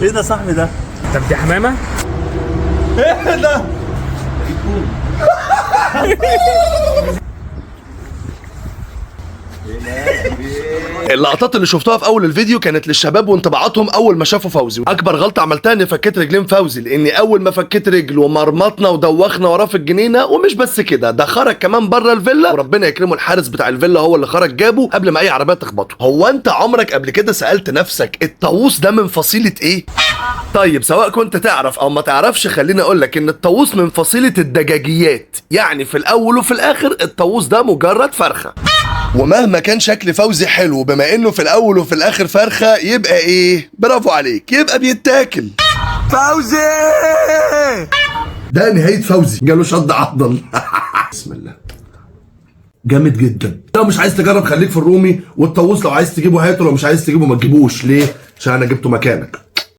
ايه ده صاحبي ده؟ طب دي حمامه؟ ايه ده؟ اللقطات اللي شفتها في اول الفيديو كانت للشباب وانطباعاتهم اول ما شافوا فوزي. اكبر غلطه عملتها اني فكيت رجلين فوزي، لاني اول ما فكيت رجل ومرمطنا ودوخنا وراه في الجنينه. ومش بس كده، ده خرج كمان بره الفيلا، وربنا يكرمه الحارس بتاع الفيلا هو اللي خرج جابه قبل ما اي عربيه تخبطه. هو انت عمرك قبل كده سالت نفسك الطاووس ده من فصيله ايه؟ طيب سواء كنت تعرف او ما تعرفش، خليني اقول لك ان الطاووس من فصيله الدجاجيات، يعني في الاول وفي الاخر الطاووس ده مجرد فرخه. ومهما كان شكل فوزي حلو، بما انه في الاول وفي الاخر فرخه، يبقى ايه؟ برافو عليك، يبقى بيتاكل. فوزي ده نهايه فوزي، جاله شد عضل. بسم الله، جامد جدا. لو مش عايز تجرب خليك في الرومي، والطاووس لو عايز تجيبه هاته، لو مش عايز تجيبه ما تجيبوش. ليه؟ عشان انا جبته مكانك.